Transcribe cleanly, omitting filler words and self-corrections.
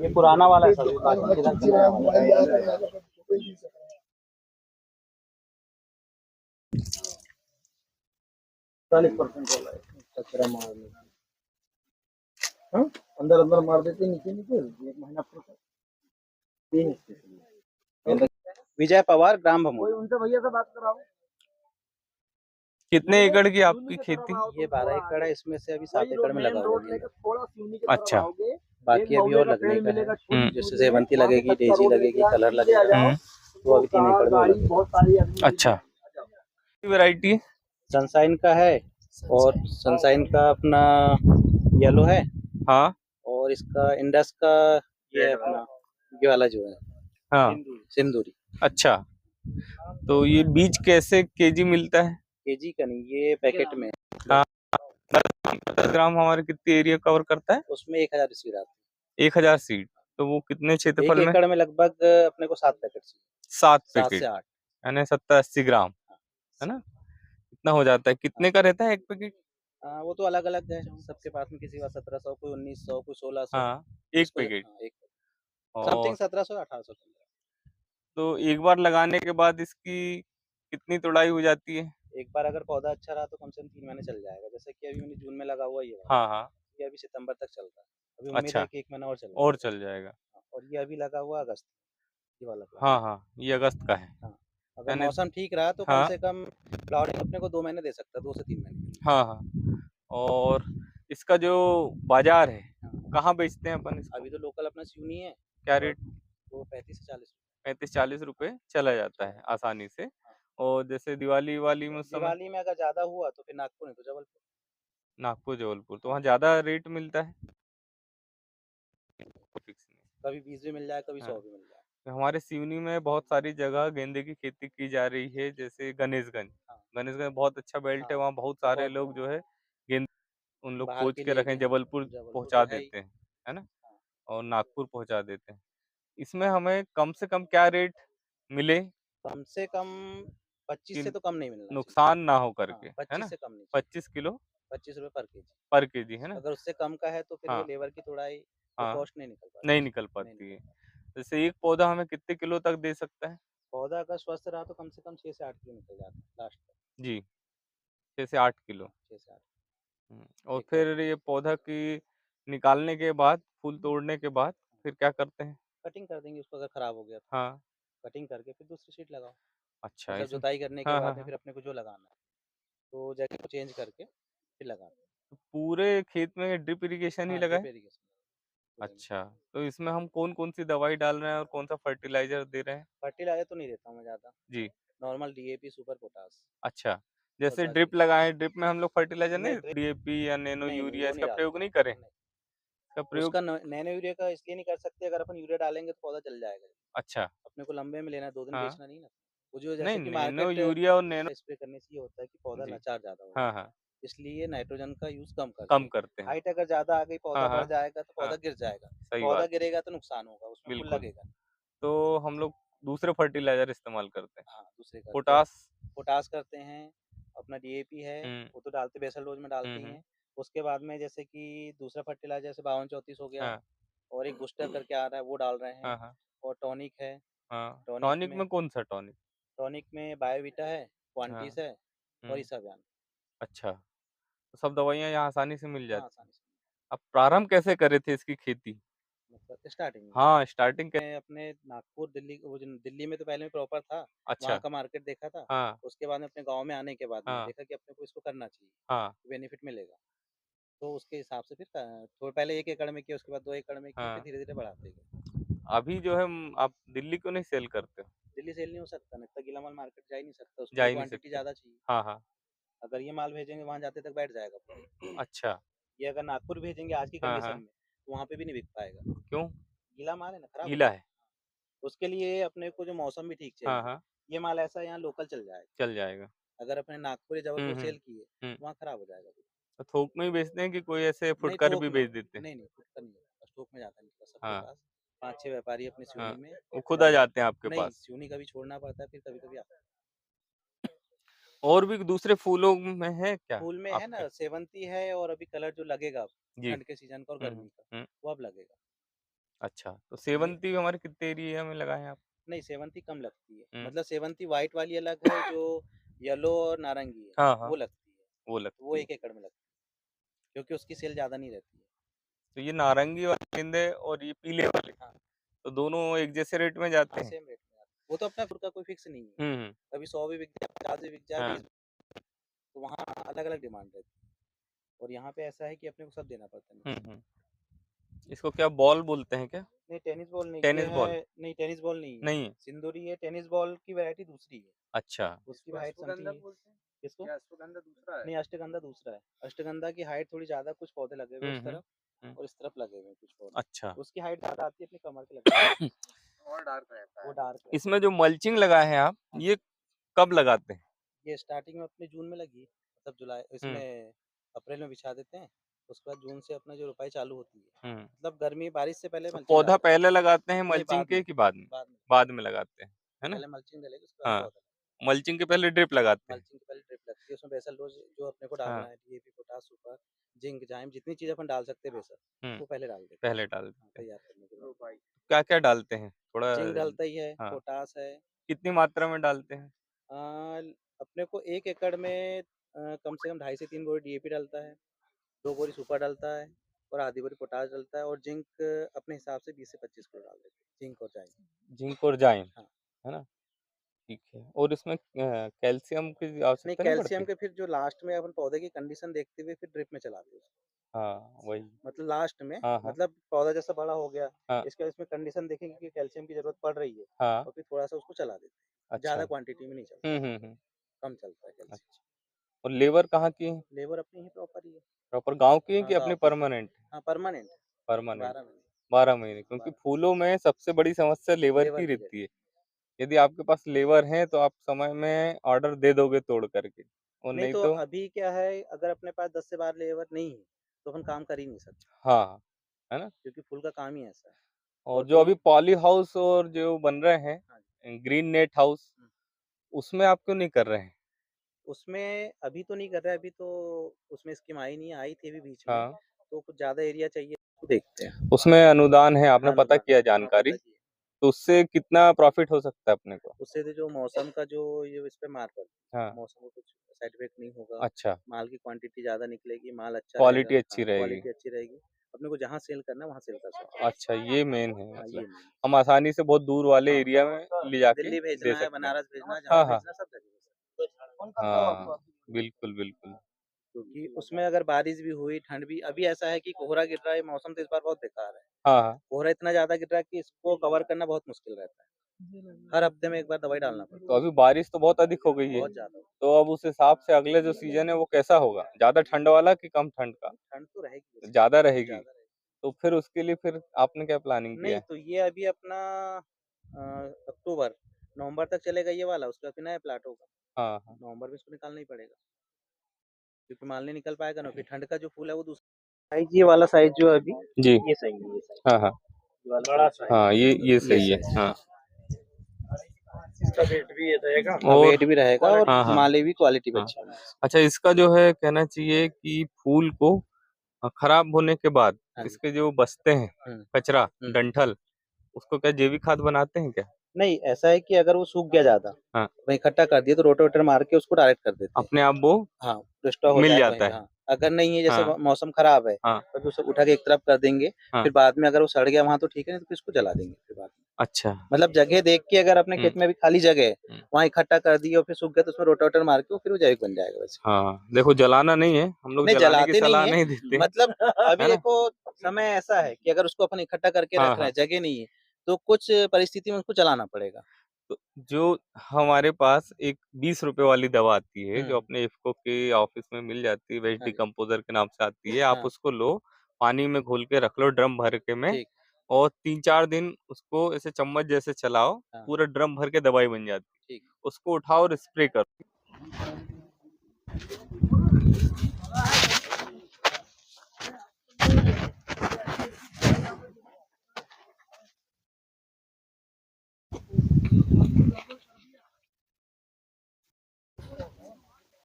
ये पुराना वाला है सर, बाकी किधर का नया वाला है। 40% वाला है कचरा मारने का। हाँ? अंदर अंदर मार देते, नीचे नीचे 1 महीना पूरा 3 स्टेशन। विजय पवार, ग्राम भमोरी। उनसे भैया से बात कराओ। कितने एकड़ की आपकी खेती? ये 12 एकड़ है, इसमें से अभी 7 एकड़ में लगा हुआ है। अच्छा। बाकी अभी और लगने का है। जैसे सेवंती लगेगी, डेजी लगेगी, कलर लगेगा, तो अभी 3 एकड़ में लगेगा। अच्छा, वैरायटी है? सनशाइन का है, और सनशाइन का अपना येलो है। हाँ। और इसका इंडस का ये है अपना, ये वाला जो है हाँ, सिंदूरी। अच्छा, तो ये बीज कैसे केजी मिलता है? केजी का नहीं, ये पैकेट में। हाँ, 10 ग्राम हमारे कितने एरिया कवर करता है? उसमें 1000 सीड आती 1000 सीड, तो वो कितने है। क्षेत्रफल 1 में? एकड़ में लगभग अपने को 7 पैकेट चाहिए। 7 7 पैकेट से 8, यानी 70-80 ग्राम, है ना? इतना हो जाता है। कितने का रहता है एक पैकेट? वो तो अलग अलग है सबके पास में, किसी का 1700, कोई 1900, कोई 1600। हाँ, एक पैकेट। एक समथिंग और 1700 1800। तो एक बार लगाने के बाद इसकी कितनी तुड़ाई हो जाती है? एक बार अगर पौधा अच्छा रहा तो कम से कम 3 महीने चल जाएगा। जैसे कि अभी मैंने जून में लगा हुआ ये वाला, हाँ हाँ। ये अभी सितंबर तक चल रहा है। अभी उम्मीद है अच्छा, कि 1 महीना और चल और जाएगा। चल जाएगा। और ये अभी लगा हुआ अगस्त, ये वाला प्लांट। हाँ हाँ, ये अगस्त का है। हाँ, अगर यानी मौसम ठीक रहा तो कम हाँ से कम फ्लावरिंग अपने को 2 महीने दे सकता है, 2 से 3 महीने। हाँ हाँ। और इसका जो बाजार है, हाँ, कहाँ बेचते हैं अपन इसको? अभी तो लोकल अपना सिवनी है, क्या रेट? वो 35 से 40। 35-40 रुपए चला जाता है आसानी से। और जैसे दिवाली वाली में उस समय दिवाली में अगर ज्यादा हुआ तो फिर नागपुर, नहीं तो जबलपुर। नागपुर जबलपुर तो वहाँ ज्यादा रेट मिलता है? फिक्स नहीं। कभी 20 भी मिल जाए, कभी हाँ, 100 भी मिल जाए। तो हमारे सिवनी में बहुत सारी जगह गेंदे की खेती की जा रही है, जैसे गणेशगंज। हाँ, गणेशगंज बहुत अच्छा बेल्ट है, हाँ, वहाँ बहुत तो सारे बहुत लोग जो है गेंदे उन लोग बाहर खोज के के लिए रखें, भी, जबलपुर जबलपुर पहुंचा तो है ही। देते हैं, है ना? हाँ, और नागपुर पहुंचा देते हैं। इसमें हमें कम से कम क्या रेट मिले कम से कम 25 कि से तो कम नहीं मिलना चाहिए। नुकसान ना हो हाँ, करके, है 25 ना? से कम नहीं चाहिए। 25 किलो 25 रुपए पर केजी। पर केजी, है ना? अगर उससे कम का है तो फिर वो हाँ लेबर की थोड़ाई, वो हाँ, कॉस्ट नहीं निकल पाती। नहीं निकल नहीं पाती निकल है। पाती। जैसे एक पौधा हमें कितने किलो तक दे सकता है? पौधा अगर स्वस्थ रहा तो कम से कम 6 से 8 किलो निकल जाता है लास्ट तक। जी, 6 से 8 किलो। 6 से 8 और एक फिर ये पौधा की निकालने के बाद, फूल तोड़ने के बाद फिर क्या करते हैं? कटिंग कर देंगे उसको, अगर खराब हो गया तो हाँ, कटिंग करके फिर दूसरी शीट लगाओ। अच्छा, मतलब इसमें जुताई करने के हाँ हाँ बाद में हाँ। फिर अपने को जो लगाना है तो जगह को चेंज करके फिर लगाना है। तो पूरे खेत में ड्रिप इरिगेशन ही हाँ, लगा ड्रिप है? इरिगेशन पूरे में। अच्छा, तो इसमें हम कौन कौन सी दवाई डाल रहे हैं और कौन सा फर्टिलाइजर दे रहे हैं? फर्टिलाइजर तो नहीं देता हूँ मैं ज़्यादा, जी, नॉर्मल डीएपी, सुपर पोटास, अच्छा। बस जैसे बाकी ड्रिप लगाए, ड्रिप में हम लोग फर्टिलाइजर नहीं नहीं, ड्रिप, डीएपी या नैनो नहीं, नहीं यूरिया वो नहीं इसका प्रयोग डालता नहीं हूँ। करें? नहीं, इसका प्रयोग उसका नैनो यूरिया का इसलिए नहीं कर सकते, अगर अपन यूरिया डालेंगे तो पौधा जल जाएगा। अच्छा, अपने को लंबे में लेना है, 2 दिन हाँ। बेचना नहीं ना। वो जो नहीं, जैसे कि नैनो मार्केट यूरिया और नैनो स्प्रे करने से ये होता है कि पौधा जी, लाचार ज़्यादा हो हाँ, जाता हाँ, है। इसलिए नाइट्रोजन का यूज़ कम करते कम हैं। करते हैं। हाइट अगर ज़्यादा आ गई, हाँ, पौधा बढ़ हाँ, जाएगा तो हाँ, पौधा गिर जाएगा। सही पौधा बात, गिरेगा तो नुकसान होगा, उसमें फूल बिल्कुल। लगेगा नहीं। तो हम लोग दूसरे फर्टिलाइज़र इस्तेमाल करते हैं। हाँ, दूसरे करते हैं। पोटाश पोटाश करते हैं, अपना डीएपी है, हुँ, वो तो डालते बेसल डोज़ में डालते हुँ, ही हुँ, हैं। उसके बाद में जैसे कि दूसरा फर्टिलाइज़र जैसे 52-34 हो गया, हाँ, और एक बूस्टर करके आ रहा है वो डाल रहे हैं। हाँ, हाँ, और टॉनिक है, हाँ। टॉनिक टॉनिक में में कौन-सा टॉनिक? टॉनिक में बायोवीटा है, हाँ, क्वांटिस है और हुँ, इसाव्यान। अच्छा। तो सब दवाइयाँ यहाँ आसानी से मिल हाँ, जाती हैं। आसानी से। अब प्रारंभ कैसे करे थे इसकी खेती? मतलब स्टार्टिंग में हाँ, स्टार्टिंग कै मैं अपने नागपुर, दिल्ली, वो जो दिल्ली में तो पहले मैं प्रॉपर था, वहाँ अच्छा, का मार्केट देखा था। हाँ, उसके बाद में अपने गाँव में आने के बाद में हाँ, देखा कि अपने को इसको करना चाहिए, हाँ, बेनिफिट मिलेगा। तो उसके हिसाब से फिर तो पहले 1 एकड़ में किया, उसके बाद 2 एकड़ में किए, फिर हाँ। धीरे-धीरे बढ़ाते गए। अभी जो है आप दिल्ली क्यों नहीं सेल करते हो? दिल्ली सेल नहीं हो सकता, नहीं तो गीला माल मार्केट जा ही नहीं सकता, उसके जा लिए ही नहीं क्वांटिटी सकते। ज़्यादा चाहिए। हाँ, हाँ। अगर ये माल भेजेंगे वहाँ जाते तक बैठ जाएगा पूरा। अच्छा, ये अगर नागपुर भेजेंगे आज की हाँ, कंडीशन हाँ। में, तो वहाँ पे भी नहीं बिक पाएगा। क्यों? गीला माल है ना, खराब हो गीला है। जाएगा। उसके लिए अपने को जो मौसम भी ठीक हाँ, चाहिए। हाँ, ये माल ऐसा यहाँ लोकल चल जाएगा। चल जाएगा। अगर अपने नागपुर या हुँ, जबलपुर हुँ, सेल किए, हुँ। वहाँ खराब हो जाएगा फिर। तो थोक में ही बेचते हैं कि कोई ऐसे नहीं फुटकर थोक भी में, बेच देते हैं? नहीं, नहीं फुटकर नहीं होता, स्टॉक में जाता नहीं होता सबके हाँ, पास। 5-6 व्यापारी अपने हाँ। सिवनी में वो खुद आ ज़्यादा। जाते हैं आपके नहीं, पास? सिवनी का भी छोड़ना पड़ता है, फिर कभी-कभी आता है। और भी दूसरे फूलों में है क्या फूल में है आपके? ना, सेवंती है, और अभी कलर जो लगेगा अब जी। ठंड के सीजन का और गर्मी का, हुँ। वो अब लगेगा। अच्छा, तो ये सेवंती हमारे कितने एरिया में लगाए हैं आप? नहीं, सेवंती कम लगती है, हुँ। मतलब सेवंती व्हाइट वाली अलग है, जो येलो और नारंगी है, हाँ, हाँ, वो लगती है। वो वो लगती है। 1 एकड़ में लगती है, क्योंकि उसकी सेल ज़्यादा नहीं रहती है। तो ये नारंगी वाले गेंदे और ये पीले वाले, हाँ, तो दोनों एक जैसे रेट में जाते हाँ, हैं? सेम रेट में आता है। वो तो अपना खुद का कोई फिक्स नहीं है, हुँ। कभी 100 भी बिक जाए, 50 भी बिक जाए, हाँ। 20, तो वहाँ अलग-अलग डिमांड रहती है। और यहाँ पे ऐसा है कि अपने को सब देना पड़ता है मिक्स। हुँ। इसको क्या बॉल बोलते हैं क्या? नहीं, टेनिस बॉल नहीं, ये टेनिस बॉल? है नहीं, टेनिस बॉल नहीं है। नहीं है? सिंदूरी है, टेनिस बॉल की वैरायटी दूसरी है। अच्छा। उसकी हाइट समथिंग है। किसको? अश्वगंधा दूसरा है। नहीं, अष्टगंधा दूसरा है। अष्टगंधा की हाइट थोड़ी ज़्यादा, कुछ पौधे लगे हुए हैं हुँ, उस हुँ, तरफ, हुँ। और इस तरफ लगे हुए हैं कुछ पौधे। अच्छा। उसकी हाइट ज़्यादा आती है, अपनी कमर के लगती है। और डार्क रहता वो है। डार्क है। इसमें जो मल्चिंग लगाए हैं आप, ये कब लगाते हैं? ये स्टार्टिंग में अपने जून में लगी, मतलब जुलाई हुँ, इसमें अप्रैल में बिछा देते हैं। उसके बाद जून से अपना जो रोपाई चालू होती है। हुँ। मतलब गर्मी बारिश से पहले तो मल्चिंग पौधा डालते हैं। पहले लगाते हैं नहीं, मल्चिंग बाद के में, कि बाद में? बाद में। बाद में लगाते हैं, है ना? पहले मल्चिंग डलेगी, उसके बाद हाँ, पौधा। मल्चिंग के पहले ड्रिप लगाते हैं। मल्चिंग के पहले ड्रिप लगती है, उसमें बेसल डोज़ जो अपने को हाँ, डालना है, डीएपी, पोटाश, सुपर, जिंक, जाइम, जितनी चीज़ अपन डाल सकते हैं बेसल, हुँ, वो पहले डाल देते हैं। पहले डाल हाँ, देते हैं। तैयार करने के बाद। क्या-क्या डालते हैं? थोड़ा जिंक डलता ही है, हाँ, पोटाश है। कितनी मात्रा में डालते हैं? अ, अपने को 1 एकड़ में कम से कम 2.5 से 3 बोरी डीएपी डलता है, 2 बोरी सुपर डलता है, और आधी बोरी पोटाश डलता है, और जिंक अपने हिसाब से 20 से 25 किलो डाल देते हैं, जिंक और जाइम। जिंक और जाइम, हाँ। है ना? ठीक है। और इसमें कैल्शियम की नहीं, आवश्यकता नहीं कैल्शियम पड़ती? के फिर जो लास्ट में अपन पौधे की कंडीशन देखते हुए फिर ड्रिप में चलाते हैं उसको। हाँ, वही। मतलब लास्ट में, हाँ, हाँ, मतलब पौधा जैसा बड़ा हो गया, हाँ, इसके बाद इसमें कंडीशन देखेंगे कि कैल्शियम की ज़रूरत पड़ रही है, हाँ, और फिर थोड़ा-सा उसको चला देते हैं। अच्छा। ज़्यादा क्वांटिटी में नहीं चलता, हुँ। कम चलता है कैल्शियम। अच्छा। और लेबर कहाँ की है? लेबर अपनी ही प्रॉपर ही है। प्रॉपर गाँव की है हाँ, कि अपनी गाँव की। परमानेंट? हाँ, परमानेंट, परमानेंट, 12 महीने, 12 महीने, क्योंकि 12 फूलों में सबसे बड़ी समस्या लेबर लेबर की की रहती रहती है। यदि आपके पास लेबर है तो आप समय में ऑर्डर दे दोगे तोड़ करके, और है। नहीं नहीं तो तो अभी क्या है, अगर अपने पास 10 से 12 लेबर नहीं है, तो अपन काम कर ही नहीं सकते, हाँ, है ना? क्योंकि फूल का काम ही ऐसा है। और और जो अभी फूल। पॉली हाउस और जो बन रहे हैं, हाँ जी। ग्रीन नेट हाउस, हुँ। उसमें आप क्यों नहीं कर रहे हैं? उसमें अभी तो नहीं कर रहे, अभी तो उसमें स्कीम आई नहीं है, आई थी अभी बीच में, हाँ, तो कुछ ज़्यादा एरिया चाहिए, तो देखते हैं। उसमें अनुदान है, आपने पता अनुदान, किया हाँ, पता जानकारी? किया। तो उससे कितना प्रॉफिट हो सकता है अपने को? उससे तो जो मौसम का जो ये इस पे मार पड़ती है, हाँ, मौसम को कुछ साइड इफेक्ट नहीं होगा, अच्छा, माल की क्वांटिटी ज़्यादा निकलेगी, माल अच्छा रहेगा, क्वालिटी हाँ, अच्छी रहेगी। क्वालिटी अच्छी रहेगी। अपने को जहाँ सेल करना है वहाँ सेल कर सकते हैं। अच्छा, ये मेन है हाँ, मतलब। ये मेन। हम आसानी से बहुत दूर वाले हाँ, एरिया में ले जाके दिल्ली दे भेजना है, सकते हैं। बनारस भेजना है, जहाँ हाँ, हाँ, भेजना है, सब जगह भेज सकते हैं। हाँ, बिल्कुल, बिल्कुल। क्योंकि उसमें अगर बारिश भी हुई, ठंड भी, अभी ऐसा है कि कोहरा गिर रहा है, मौसम तो इस बार बहुत बेकार है। हाँ, हाँ। कोहरा इतना ज़्यादा गिर रहा है कि इसको कवर करना बहुत मुश्किल रहता है। हर हफ्ते में 1 बार दवाई डालना पड़ता तो अभी बारिश तो बहुत अधिक हो गई है, है। बहुत ज़्यादा। तो अब उस हिसाब से अगले जो सीजन है वो कैसा होगा? ज़्यादा ठंड वाला कि कम ठंड का? ठंड तो रहेगी वैसे, ज़्यादा रहेगी। ज़्यादा रहेगी। तो फिर उसके लिए फिर आपने क्या प्लानिंग किया नहीं, है? तो ये अभी अपना अ, अक्टूबर, नवंबर तक चलेगा ये वाला, उसके बाद फिर नया प्लाट होगा। हाँ, हाँ। नवंबर में इसको निकालना ही पड़ेगा, क्योंकि माल नहीं निकल पाएगा ना, फिर ठंड का जो फूल है वो दूसरा साइज़, ये वाला साइज़ जो है अभी, जी। ये सही है, ये साइज़। हाँ, हाँ। ये वाला बड़ा साइज़। हाँ, ये ये सही है। सही है। हाँ। इसका वेट भी ये रहेगा। और और वेट भी रहेगा, और हाँ, हाँ, माले भी क्वालिटी भी हाँ। अच्छी होनी चाहिए। अच्छा, इसका जो है कहना चाहिए कि फूल को खराब होने के बाद हाँ जी। इसके जो बचते हैं, हुँ, कचरा, हुँ। डंठल, उसको क्या जैविक खाद बनाते हैं क्या? नहीं, ऐसा है कि अगर वो सूख गया ज़्यादा, हाँ, वहीं इकट्ठा कर दिए, तो रोटावेटर मार के उसको डायरेक्ट कर देते हैं। अपने आप वो हाँ, रिस्टोर हो मिल जाएगा वहीं जाता पे, है। हाँ। अगर नहीं है, जैसे हाँ, मौसम खराब है, हाँ, तो उसे उठा के एक तरफ कर देंगे, हाँ। फिर बाद में अगर वो सड़ गया वहाँ तो ठीक है, नहीं तो फिर इसको जला देंगे फिर बाद में। अच्छा। मतलब जगह देख के, अगर अपने हुँ, खेत में अभी खाली जगह है, हुँ। वहाँ इकट्ठा कर दिए और फिर सूख गया, तो उसमें रोटावेटर मार के वो फिर वो जैविक बन जाएगा वैसे। हाँ, देखो जलाना नहीं है, हम लोग नहीं, जलाने की जलाते नहीं सलाह हैं, नहीं देते, मतलब अभी है ना? देखो समय ऐसा है कि अगर उसको अपन इकट्ठा करके हाँ, रख रहे हाँ। हैं, जगह नहीं है, तो कुछ परिस्थिति में उसको जलाना पड़ेगा। तो जो हमारे पास एक ₹20 वाली दवा आती है, जो हुँ, अपने इफ़को के ऑफ़िस में मिल जाती है, वेस्ट हाँ जी, डिकम्पोज़र के नाम से आती है, आप हाँ, उसको लो, पानी में घोल के रख लो ड्रम भर के में, ठीक, और 3-4 दिन उसको ऐसे चम्मच जैसे चलाओ, हाँ, पूरा ड्रम भर के दवाई बन जाती है। ठीक। उसको उठाओ और स्प्रे करो।